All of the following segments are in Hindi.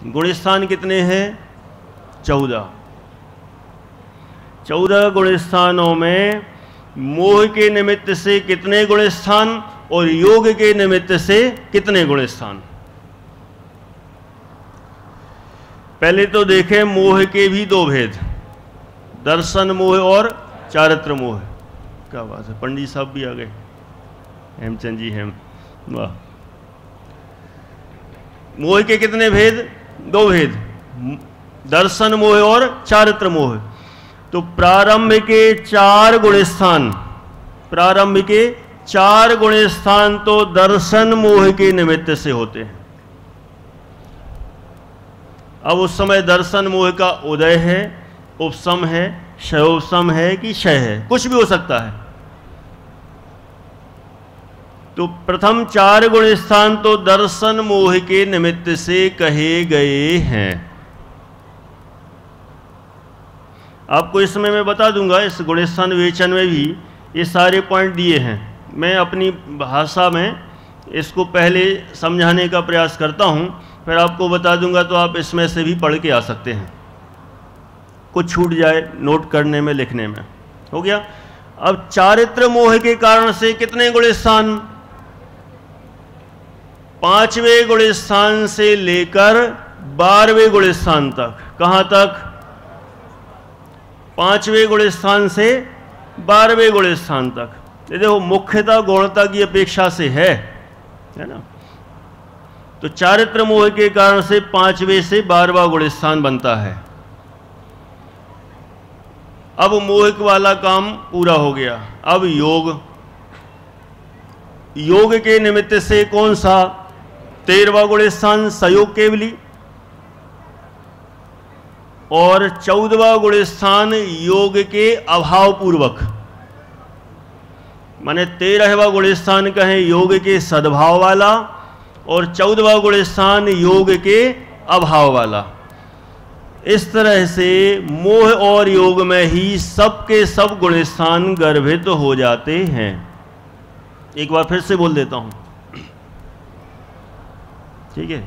गुणस्थान कितने हैं? 14। 14 गुणस्थानों में मोह के निमित्त से कितने गुणस्थान और योग के निमित्त से कितने गुणस्थान? पहले तो देखें मोह के भी दो भेद, दर्शन मोह और चारित्र मोह। क्या बात है, पंडित साहब भी आ गए, हेमचंद जी हेम, वाह। मोह के कितने भेद? दो भेद, दर्शन मोह और चारित्र मोह। तो प्रारंभ के 4 गुणस्थान, प्रारंभ के 4 गुणस्थान तो दर्शन मोह के निमित्त से होते हैं। अब उस समय दर्शन मोह का उदय है, उपशम है, क्षयोपशम है कि क्षय है, कुछ भी हो सकता है। तो प्रथम 4 गुणस्थान तो दर्शन मोह के निमित्त से कहे गए हैं। आपको इसमें मैं बता दूंगा, इस गुणस्थान विवेचन में भी ये सारे पॉइंट दिए हैं। मैं अपनी भाषा में इसको पहले समझाने का प्रयास करता हूँ, फिर आपको बता दूंगा, तो आप इसमें से भी पढ़ के आ सकते हैं। कुछ छूट जाए नोट करने में, लिखने में, हो गया। अब चारित्र मोह के कारण से कितने गुणस्थान? 5वें गुणस्थान से लेकर 12वें गुणस्थान तक। कहां तक? 5वें गुणस्थान से 12वें गुणस्थान तक। ये देखो, मुख्यतः गौणता की अपेक्षा से है ना। तो चारित्र मोह के कारण से 5वें से 12वां गुणस्थान बनता है। अब मोह वाला काम पूरा हो गया। अब योग, योग के निमित्त से कौन सा? 13वां गुणस्थान सयोग केवली, और 14वां गुणस्थान योग के अभाव पूर्वक। माने 13वां गुणस्थान कहें योग के सद्भाव वाला, और 14वां गुणस्थान योग के अभाव वाला। इस तरह से मोह और योग में ही सबके सब गुणस्थान गर्भित हो जाते हैं। एक बार फिर से बोल देता हूं, ठीक है।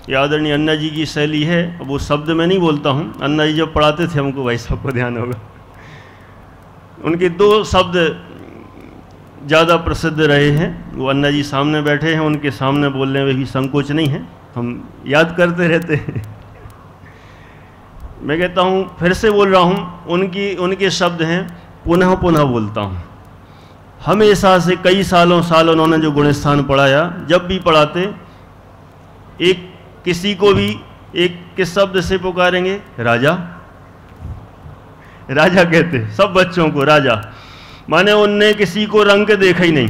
ये आदरणीय अन्ना जी की शैली है, अब वो शब्द में नहीं बोलता हूं। अन्ना जी जब पढ़ाते थे हमको, भाई सबको ध्यान होगा, उनके 2 शब्द ज़्यादा प्रसिद्ध रहे हैं। वो अन्ना जी सामने बैठे हैं, उनके सामने बोलने में भी संकोच नहीं है, हम याद करते रहते हैं। मैं कहता हूँ, फिर से बोल रहा हूँ, उनके शब्द हैं, पुनः पुनः बोलता हूँ। हमेशा से कई साल उन्होंने जो गुणस्थान पढ़ाया, जब भी पढ़ाते एक किसी को भी एक किस शब्द से पुकारेंगे? राजा। राजा कहते सब बच्चों को, राजा। माने उनने किसी को रंग के देखा ही नहीं,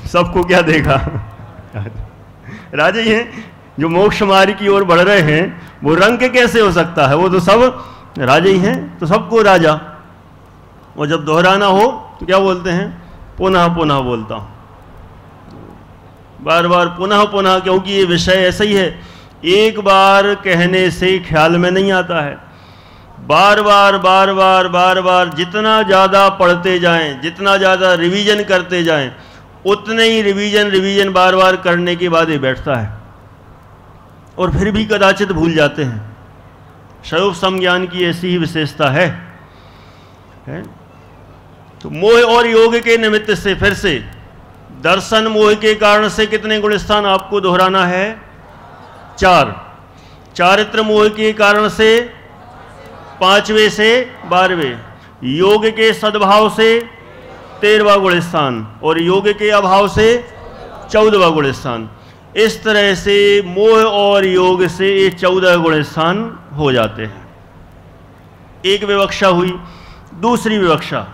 सबको क्या देखा? राजा ही हैं। जो मोक्ष मार्ग की ओर बढ़ रहे हैं, वो रंग के कैसे हो सकता है? वो तो सब राजा ही हैं, तो सबको राजा। और जब दोहराना हो तो क्या बोलते हैं? पुनः पुनः बोलता हूं, बार बार पुनः पुनः, क्योंकि ये विषय ऐसा ही है, एक बार कहने से ख्याल में नहीं आता है। बार बार बार बार बार बार जितना ज़्यादा पढ़ते जाएं, जितना ज़्यादा रिवीजन करते जाएं, उतने ही रिवीजन बार बार करने के बाद ये बैठता है, और फिर भी कदाचित भूल जाते हैं। शैव संज्ञान की ऐसी ही विशेषता है? तो मोह और योग के निमित्त से फिर से दर्शन मोह के कारण से कितने गुणस्थान आपको दोहराना है? 4। चारित्र मोह के कारण से 5वें से 12वें, योग के सद्भाव से 13वां गुणस्थान, और योग के अभाव से 14वां गुणस्थान। इस तरह से मोह और योग से ये 14 गुणस्थान हो जाते हैं। एक विवक्षा हुई। दूसरी विवक्षा,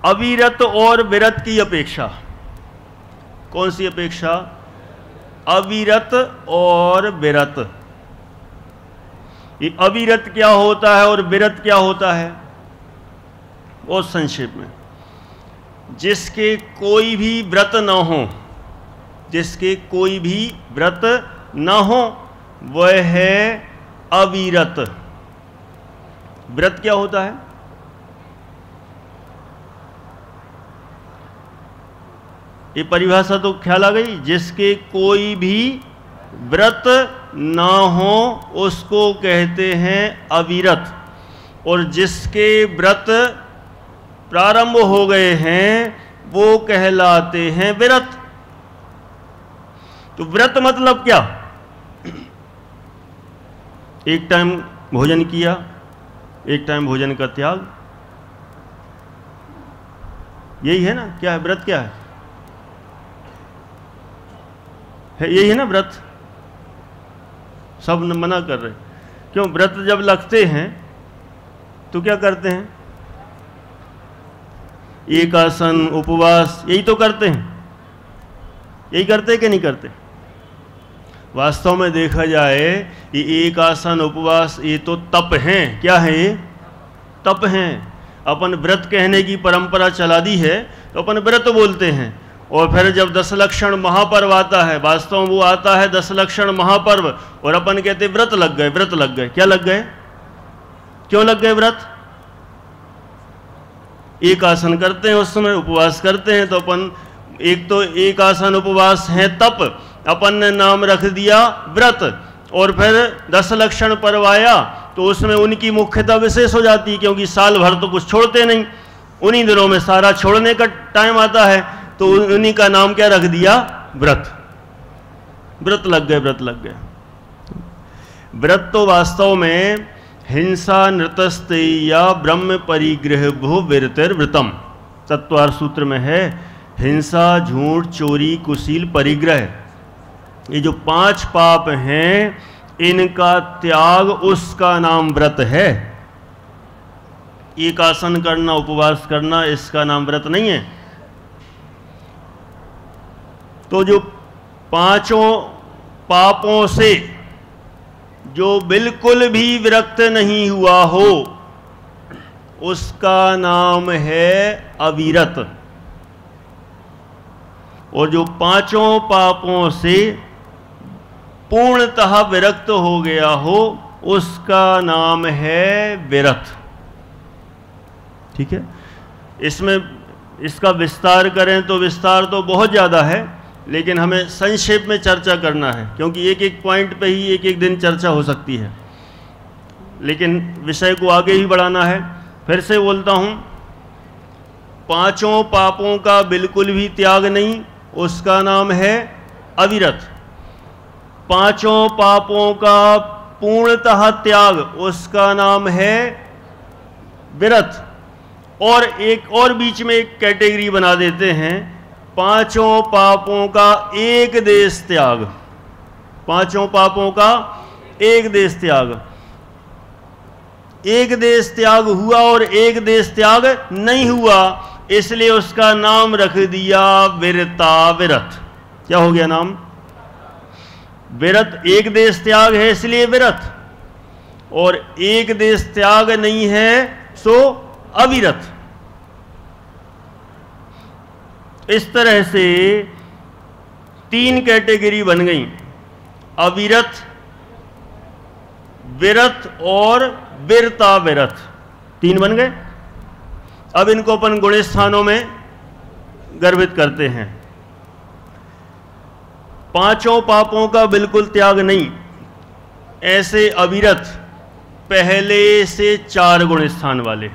अविरत और विरत की अपेक्षा। कौन सी अपेक्षा? अविरत और विरत। ये अविरत क्या होता है और विरत क्या होता है? बहुत संक्षेप में, जिसके कोई भी व्रत न हो, जिसके कोई भी व्रत न हो, वह है अविरत। व्रत क्या होता है? ये परिभाषा तो ख्याल आ गई। जिसके कोई भी व्रत ना हो उसको कहते हैं अविरत, और जिसके व्रत प्रारंभ हो गए हैं वो कहलाते हैं विरत। तो व्रत मतलब क्या? एक टाइम भोजन किया, एक टाइम भोजन का त्याग, यही है ना? क्या है व्रत? क्या है यही है ना व्रत? सब मना कर रहे। क्यों? व्रत जब लगते हैं तो क्या करते हैं? एक आसन, उपवास, यही तो करते हैं। यही करते हैं कि नहीं करते? वास्तव में देखा जाए ये एक आसन, उपवास, ये तो तप हैं। क्या है ये? तप हैं। अपन व्रत कहने की परंपरा चला दी है तो अपन व्रत बोलते हैं। और फिर जब 10 लक्षण महापर्व आता है, वास्तव में वो आता है 10 लक्षण महापर्व, और अपन कहते व्रत लग गए, व्रत लग गए। क्या लग गए? क्यों लग गए व्रत? एक आसन करते हैं, उस समय उपवास करते हैं, तो अपन एक तो एक आसन उपवास है तप, अपन ने नाम रख दिया व्रत। और फिर 10 लक्षण पर्व आया तो उसमें उनकी मुख्यता विशेष हो जाती है, क्योंकि साल भर तो कुछ छोड़ते नहीं, उन्हीं दिनों में सारा छोड़ने का टाइम आता है, तो उन्हीं का नाम क्या रख दिया? व्रत। व्रत लग गए, व्रत लग गए। व्रत तो वास्तव में हिंसा नृतस्ते या ब्रह्म परिग्रह भू विरतिर्व्रतम, तत्वार सूत्र में है। हिंसा, झूठ, चोरी, कुशील, परिग्रह, ये जो 5 पाप हैं इनका त्याग, उसका नाम व्रत है। एक आसन करना, उपवास करना, इसका नाम व्रत नहीं है। तो जो 5 पापों से जो बिल्कुल भी विरक्त नहीं हुआ हो उसका नाम है अविरत, और जो 5 पापों से पूर्णतः विरक्त हो गया हो उसका नाम है विरत। ठीक है? इसमें इसका विस्तार करें तो विस्तार तो बहुत ज़्यादा है, लेकिन हमें संक्षेप में चर्चा करना है, क्योंकि एक एक पॉइंट पे ही एक एक दिन चर्चा हो सकती है, लेकिन विषय को आगे ही बढ़ाना है। फिर से बोलता हूँ, 5 पापों का बिल्कुल भी त्याग नहीं, उसका नाम है अविरत। 5 पापों का पूर्णतः त्याग, उसका नाम है विरत। और एक और बीच में एक कैटेगरी बना देते हैं, 5 पापों का एक देश त्याग। 5 पापों का एक देश त्याग। एक देश त्याग हुआ और एक देश त्याग नहीं हुआ, इसलिए उसका नाम रख दिया विरता विरत। क्या हो गया नाम? विरत। एक देश त्याग है इसलिए विरत, और एक देश त्याग नहीं है सो अविरत। इस तरह से 3 कैटेगरी बन गई, अविरत, विरत और विरता विरत। 3 बन गए। अब इनको अपन गुण स्थानों में गर्भित करते हैं। 5 पापों का बिल्कुल त्याग नहीं, ऐसे अविरत पहले से 4 गुण स्थान वाले।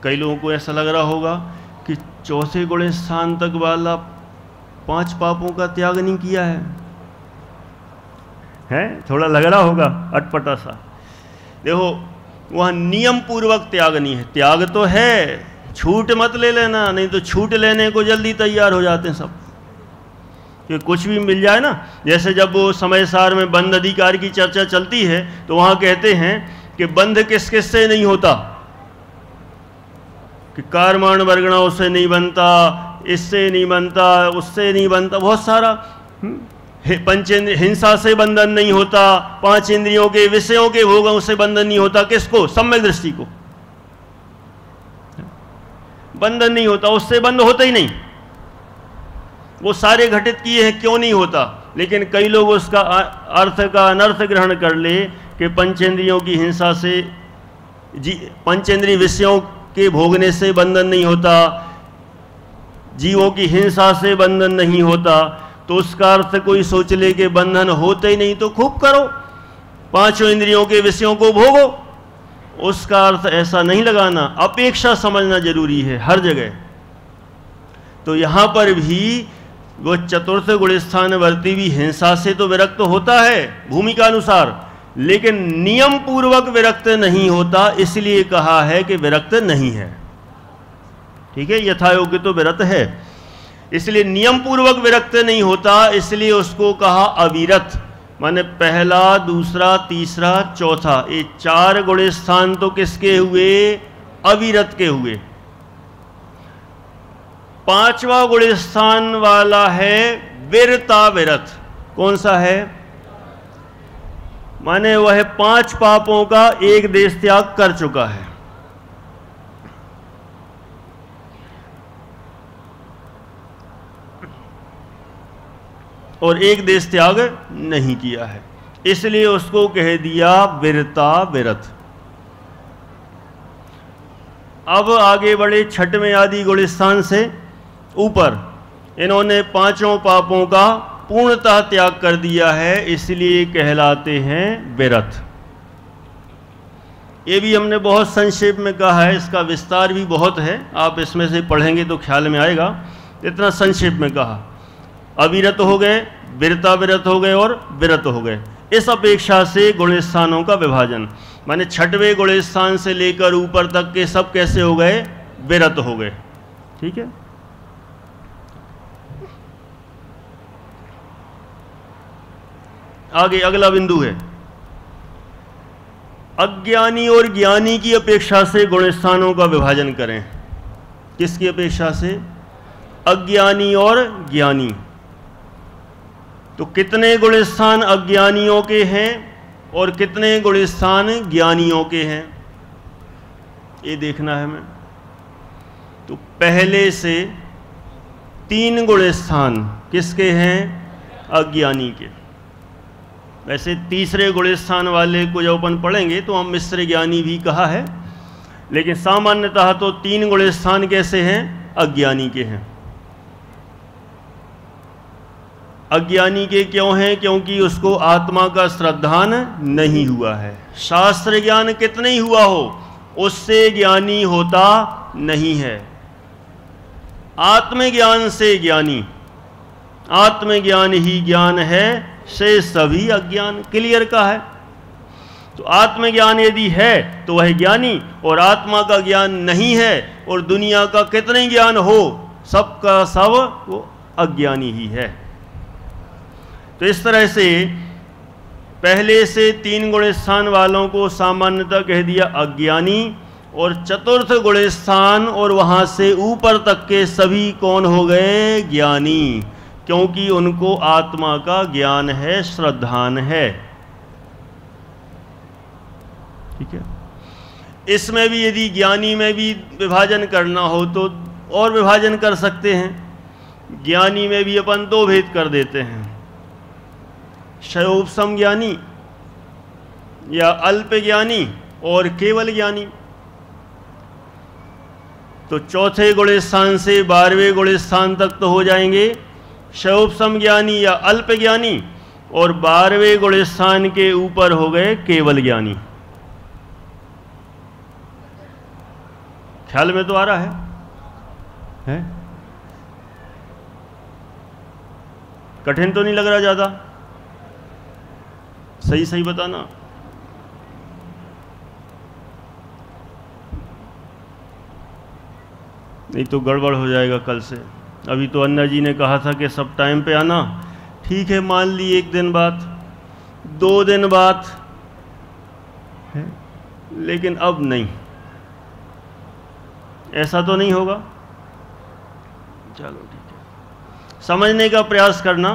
कई लोगों को ऐसा लग रहा होगा कि 4थे गुण स्थान तक वाला 5 पापों का त्याग नहीं किया है? थोड़ा लग रहा होगा अटपटा सा। देखो, वह नियम पूर्वक त्याग नहीं है। त्याग तो है, छूट मत ले लेना, नहीं तो छूट लेने को जल्दी तैयार हो जाते हैं सब, कि कुछ भी मिल जाए ना। जैसे जब वो समय सार में बंध अधिकार की चर्चा चलती है तो वहाँ कहते हैं कि बंध किस किस से नहीं होता, कि कारमाण वर्गणा उससे नहीं बनता, इससे नहीं बनता, उससे नहीं बनता, बहुत सारा। पंचेंद्रिय हिंसा से बंधन नहीं होता, 5 इंद्रियों के विषयों के भोगों से बंधन नहीं होता। किसको? सम्यक दृष्टि को बंधन नहीं होता, उससे बंध होता ही नहीं। वो सारे घटित किए हैं, क्यों नहीं होता? लेकिन कई लोग उसका अर्थ का अनर्थ ग्रहण कर ले कि पंचेंद्रियों की हिंसा से, पंचेंद्रिय विषयों के भोगने से बंधन नहीं होता, जीवों की हिंसा से बंधन नहीं होता। तो उसका अर्थ कोई सोच ले कि बंधन होते ही नहीं तो खूब करो, पांचों इंद्रियों के विषयों को भोगो, उसका अर्थ ऐसा नहीं लगाना। अपेक्षा समझना जरूरी है हर जगह। तो यहां पर भी वो चतुर्थ गुण स्थान वर्ती भी हिंसा से तो विरक्त होता है भूमिका अनुसार, लेकिन नियम पूर्वक विरक्त नहीं होता, इसलिए कहा है कि विरक्त नहीं है। ठीक है, यथायोग्य तो विरत है, इसलिए नियम पूर्वक विरक्त नहीं होता, इसलिए उसको कहा अविरत। माने पहला, दूसरा, तीसरा, चौथा, ये 4 गुण स्थान तो किसके हुए? अविरत के हुए। 5वां गुण स्थान वाला है विरता विरत। कौन सा है? माने वह 5 पापों का एक देश त्याग कर चुका है। और एक देश त्याग नहीं किया है, इसलिए उसको कह दिया विरता विरत। अब आगे बढ़े 6वें आदि गुण स्थान से ऊपर, इन्होंने 5 पापों का पूर्णतः त्याग कर दिया है, इसलिए कहलाते हैं विरत। ये भी हमने बहुत संक्षेप में कहा है, इसका विस्तार भी बहुत है, आप इसमें से पढ़ेंगे तो ख्याल में आएगा। इतना संक्षेप में कहा, अविरत हो गए, विरता विरत हो गए और विरत हो गए। इस अपेक्षा से गुण स्थानों का विभाजन, माने 6वें गुण स्थान से लेकर ऊपर तक के सब कैसे हो गए? विरत हो गए। ठीक है, आगे अगला बिंदु है अज्ञानी और ज्ञानी की अपेक्षा से गुण स्थानों का विभाजन करें। किसकी अपेक्षा से? अज्ञानी और ज्ञानी। तो कितने गुण स्थान अज्ञानियों के हैं और कितने गुण स्थान ज्ञानियों के हैं, ये देखना है हमें। तो पहले से 3 गुण स्थान किसके हैं? अज्ञानी के। वैसे तीसरे गुण स्थान वाले को जब अपन पढ़ेंगे तो हम मिश्र ज्ञानी भी कहा है, लेकिन सामान्यतः तो 3 गुण स्थान कैसे हैं? अज्ञानी के हैं। अज्ञानी के क्यों हैं? क्योंकि उसको आत्मा का श्रद्धान नहीं हुआ है। शास्त्र ज्ञान कितने ही हुआ हो, उससे ज्ञानी होता नहीं है। आत्मज्ञान से ज्ञानी, आत्मज्ञान ही ज्ञान है, से सभी अज्ञान। क्लियर का है। तो आत्मज्ञान यदि है तो वह ज्ञानी, और आत्मा का ज्ञान नहीं है और दुनिया का कितने ज्ञान हो, सबका सब वो अज्ञानी ही है। तो इस तरह से पहले से 3 गुण स्थान वालों को सामान्यतः कह दिया अज्ञानी, और चतुर्थ गुण स्थान और वहां से ऊपर तक के सभी कौन हो गए? ज्ञानी, क्योंकि उनको आत्मा का ज्ञान है, श्रद्धान है। ठीक है, इसमें भी यदि ज्ञानी में भी विभाजन करना हो तो और विभाजन कर सकते हैं। ज्ञानी में भी अपन 2 भेद कर देते हैं, क्षयोपशम ज्ञानी या अल्प ज्ञानी और केवल ज्ञानी। तो चौथे गुण स्थान से 12वें गुण स्थान तक तो हो जाएंगे क्षयोपशम ज्ञानी या अल्प ज्ञानी, और 12वें गुण स्थान के ऊपर हो गए केवल ज्ञानी। ख्याल में तो आ रहा है? कठिन तो नहीं लग रहा ज्यादा? सही सही बताना। नहीं तो गड़बड़ हो जाएगा कल से। अभी तो अन्ना जी ने कहा था कि सब टाइम पे आना। ठीक है, मान ली 1 दिन बाद, 2 दिन बाद, लेकिन अब नहीं, ऐसा तो नहीं होगा। चलो ठीक है, समझने का प्रयास करना।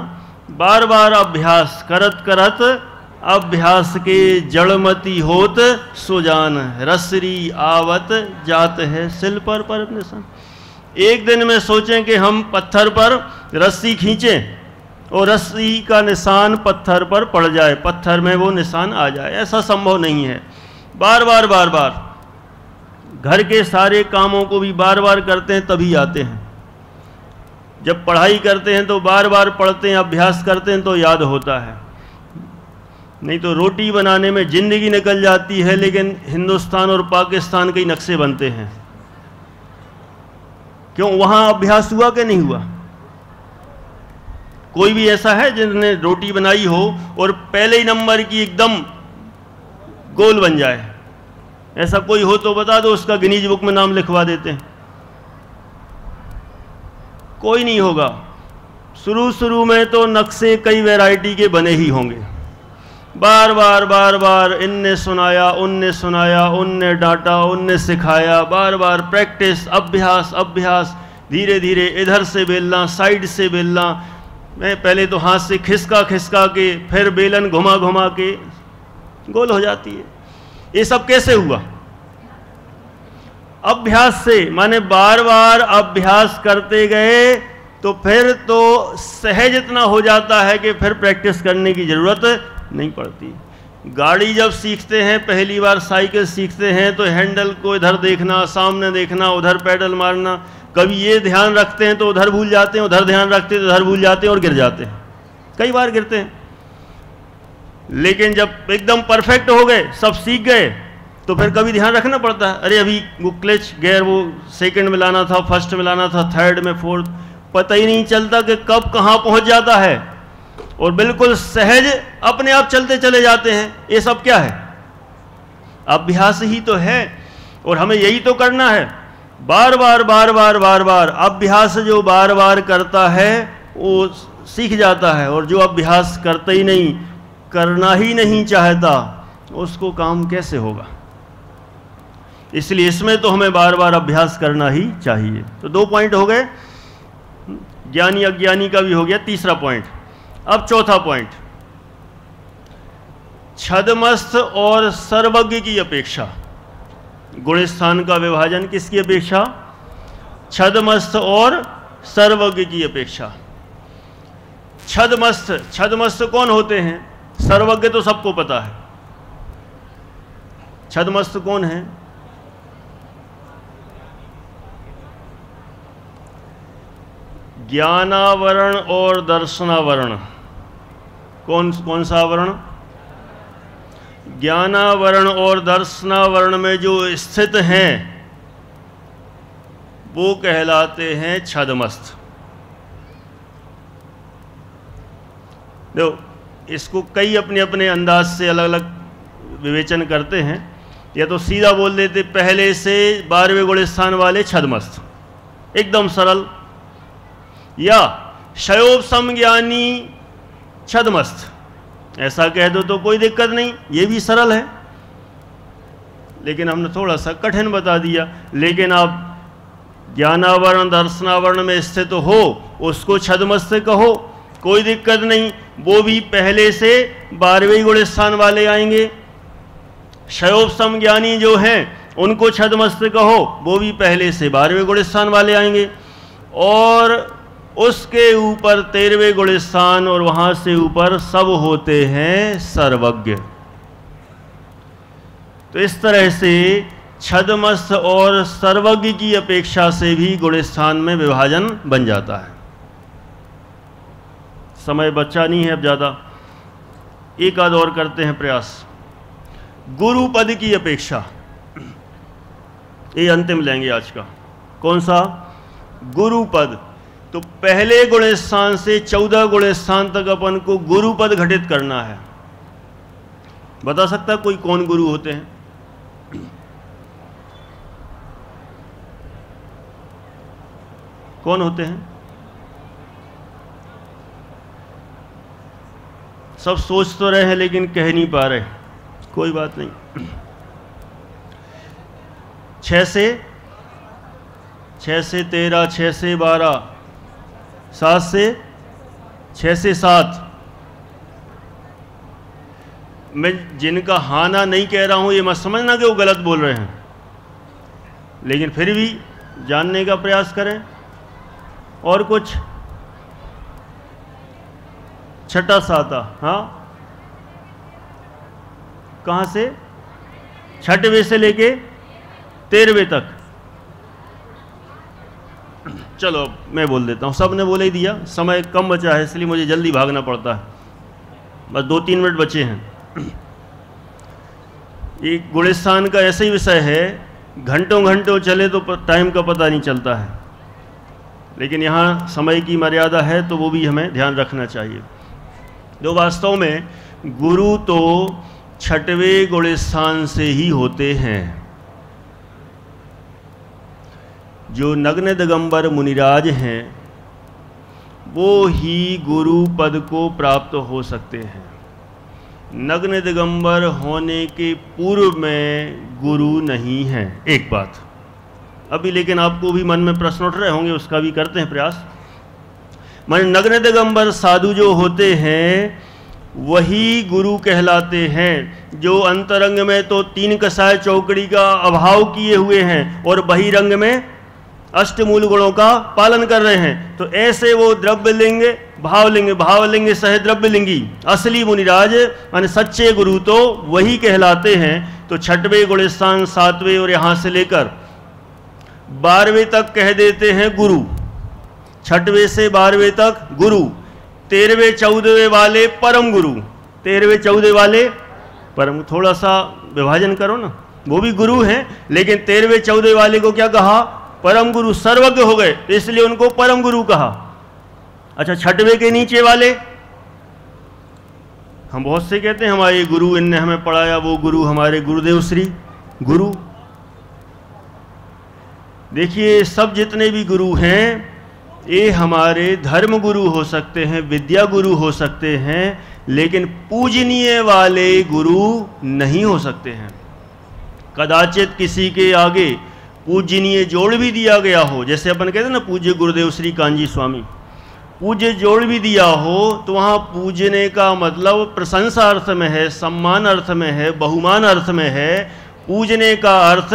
बार बार अभ्यास करत करत अभ्यास के जड़मती होत सुजान, रसरी आवत जात है सिल पर निशान। एक दिन में सोचें कि हम पत्थर पर रस्सी खींचें और रस्सी का निशान पत्थर पर पड़ जाए, पत्थर में वो निशान आ जाए, ऐसा संभव नहीं है। बार बार बार बार घर के सारे कामों को भी बार बार करते हैं तभी आते हैं। जब पढ़ाई करते हैं तो बार बार पढ़ते हैं, अभ्यास करते हैं तो याद होता है। नहीं तो रोटी बनाने में ज़िंदगी निकल जाती है, लेकिन हिंदुस्तान और पाकिस्तान के नक्शे बनते हैं। क्यों? वहाँ अभ्यास हुआ कि नहीं हुआ? कोई भी ऐसा है जिसने रोटी बनाई हो और पहले ही नंबर की एकदम गोल बन जाए? ऐसा कोई हो तो बता दो, उसका गिनीज बुक में नाम लिखवा देते हैं। कोई नहीं होगा। शुरू में तो नक्शे कई वैरायटी के बने ही होंगे। बार बार इनने सुनाया, उनने सुनाया, उनने डांटा, उनने सिखाया, बार बार प्रैक्टिस, अभ्यास, धीरे धीरे इधर से बेलना, साइड से बेलना, मैं पहले तो हाथ से खिसका के, फिर बेलन घुमा के गोल हो जाती है। ये सब कैसे हुआ? अभ्यास से। माने बार बार अभ्यास करते गए तो फिर तो सहज इतना हो जाता है कि फिर प्रैक्टिस करने की जरूरत नहीं पड़ती। गाड़ी जब सीखते हैं, पहली बार साइकिल सीखते हैं, तो हैंडल को इधर देखना, सामने देखना, उधर पैडल मारना, कभी ये ध्यान रखते हैं तो उधर भूल जाते हैं, उधर ध्यान रखते हैं तो उधर भूल जाते हैं और गिर जाते हैं। कई बार गिरते हैं। लेकिन जब एकदम परफेक्ट हो गए, सब सीख गए, तो फिर कभी ध्यान रखना पड़ता है, अरे अभी वो क्लच गियर वो सेकंड में लाना था, फर्स्ट में लाना था, थर्ड में, फोर्थ, पता ही नहीं चलता कि कब कहाँ पहुँच जाता है और बिल्कुल सहज अपने आप चलते चले जाते हैं। ये सब क्या है? अभ्यास ही तो है। और हमें यही तो करना है, बार बार अभ्यास। जो बार बार करता है वो सीख जाता है, और जो अभ्यास करता ही नहीं, करना ही नहीं चाहता, उसको काम कैसे होगा? इसलिए इसमें तो हमें बार बार अभ्यास करना ही चाहिए। तो 2 पॉइंट हो गए, ज्ञानी अज्ञानी का भी हो गया, तीसरा पॉइंट। अब चौथा पॉइंट, छद्मस्थ और सर्वज्ञ की अपेक्षा। गुणस्थान का विभाजन किसकी अपेक्षा? छद्मस्थ और सर्वज्ञ की अपेक्षा। छद्मस्थ कौन होते हैं? सर्वज्ञ तो सबको पता है। छद्मस्थ कौन है? ज्ञानावरण और दर्शनावरण। कौन सा आवरण? ज्ञानावरण और दर्शनावरण में जो स्थित हैं वो कहलाते हैं छद्मस्थ। देखो, इसको कई अपने अपने अंदाज से अलग अलग विवेचन करते हैं। या तो सीधा बोल देते पहले से 12वें गुणस्थान वाले छद्मस्थ, एकदम सरल, या शयोप समज्ञानी छद्मस्थ, ऐसा कह दो तो कोई दिक्कत नहीं, ये भी सरल है। लेकिन हमने थोड़ा सा कठिन बता दिया। लेकिन आप ज्ञानावरण दर्शनावरण में स्थित हो, उसको छद्मस्थ कहो, कोई दिक्कत नहीं, वो भी पहले से 12वें गुणस्थान वाले आएंगे। शयोप समज्ञानी जो हैं उनको छद्मस्थ कहो, वो भी पहले से 12वें गुणस्थान वाले आएंगे। और उसके ऊपर 13वें गुणस्थान, और वहां से ऊपर सब होते हैं सर्वज्ञ। तो इस तरह से छद्मस्थ और सर्वज्ञ की अपेक्षा से भी गुणस्थान में विभाजन बन जाता है। समय बचा नहीं है अब ज़्यादा, एक आध और करते हैं प्रयास। गुरु पद की अपेक्षा, ये अंतिम लेंगे आज का। कौन सा? गुरु पद। तो पहले गुणस्थान से 14 गुणस्थान तक अपन को गुरु पद घटित करना है। बता सकता कोई कौन गुरु होते हैं? कौन होते हैं? सब सोच तो रहे हैं लेकिन कह नहीं पा रहे, कोई बात नहीं। 6 से 13, 6 से 12, 7 से 6 से 7। मैं जिनका हाना नहीं कह रहा हूं, ये मत समझना कि वो गलत बोल रहे हैं, लेकिन फिर भी जानने का प्रयास करें। और कुछ? छठा साता, हाँ, कहाँ से? 6वें से लेके 13वें तक। चलो मैं बोल देता हूँ, सब ने बोले ही दिया, समय कम बचा है इसलिए मुझे जल्दी भागना पड़ता है, बस 2-3 मिनट बचे हैं। एक गुलिस्तान का ऐसा ही विषय है, घंटों घंटों चले तो टाइम का पता नहीं चलता है, लेकिन यहाँ समय की मर्यादा है तो वो भी हमें ध्यान रखना चाहिए। तो वास्तव में गुरु तो छठवें गुलिस्तान से ही होते हैं। जो नग्न दिगंबर मुनिराज हैं वो ही गुरु पद को प्राप्त हो सकते हैं। नग्न दिगंबर होने के पूर्व में गुरु नहीं है, एक बात अभी, लेकिन आपको भी मन में प्रश्न उठ रहे होंगे, उसका भी करते हैं प्रयास। मन नग्न दिगंबर साधु जो होते हैं वही गुरु कहलाते हैं, जो अंतरंग में तो 3 कसाय चौकड़ी का अभाव किए हुए हैं और बहिरंग में अष्टमूल गुणों का पालन कर रहे हैं। तो ऐसे वो द्रव्यलिंग भावलिंग सह द्रव्यलिंगी असली मुनिराज मान सच्चे गुरु तो वही कहलाते हैं। तो छठवें गुलिस्तान 7वें और यहाँ से लेकर 12वें तक कह देते हैं गुरु, 6वें से 12वें तक गुरु, 13वें 14वें वाले परम गुरु, 13वें 14वें वाले परम, थोड़ा सा विभाजन करो ना, वो भी गुरु हैं, लेकिन 13वें 14वें वाले को क्या कहा, परम गुरु, सर्वज्ञ हो गए तो इसलिए उनको परम गुरु कहा। अच्छा 6वें के नीचे वाले, हम बहुत से कहते हैं हमारे गुरु इनने हमें पढ़ाया, वो गुरु हमारे गुरुदेव श्री गुरु। देखिए सब जितने भी गुरु हैं ये हमारे धर्म गुरु हो सकते हैं, विद्या गुरु हो सकते हैं, लेकिन पूजनीय वाले गुरु नहीं हो सकते हैं। कदाचित किसी के आगे पूजनीय जोड़ भी दिया गया हो, जैसे अपन कहते हैं ना पूज्य गुरुदेव श्री कांजी स्वामी, पूज्य जोड़ भी दिया हो तो वहाँ पूजने का मतलब प्रशंसा अर्थ में है, सम्मान अर्थ में है, बहुमान अर्थ में है। पूजने का अर्थ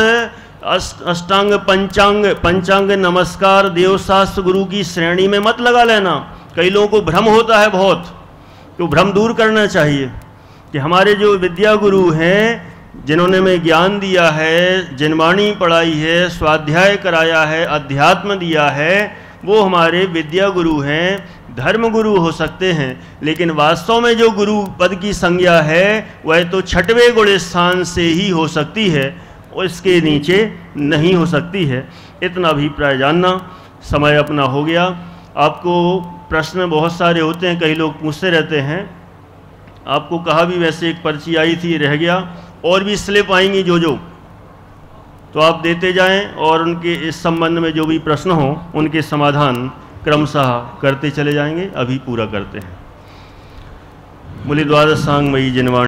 अष्टांग पंचांग नमस्कार देवशास्त्र गुरु की श्रेणी में मत लगा लेना। कई लोगों को भ्रम होता है बहुत, तो भ्रम दूर करना चाहिए कि हमारे जो विद्या गुरु हैं, जिन्होंने हमें ज्ञान दिया है, जिनवाणी पढ़ाई है, स्वाध्याय कराया है, अध्यात्म दिया है, वो हमारे विद्या गुरु हैं, धर्म गुरु हो सकते हैं, लेकिन वास्तव में जो गुरु पद की संज्ञा है वह तो 6वें गुलिस्तान से ही हो सकती है और इसके नीचे नहीं हो सकती है। इतना अभिप्राय जानना। समय अपना हो गया। आपको प्रश्न बहुत सारे होते हैं, कई लोग पूछते रहते हैं। आपको कहा भी वैसे एक पर्ची आई थी, रह गया, और भी स्लिप आएंगी जो तो आप देते जाएं और उनके इस संबंध में जो भी प्रश्न हो उनके समाधान क्रमशः करते चले जाएंगे। अभी पूरा करते हैं। मूली द्वादश सांग मई जिनवाणी।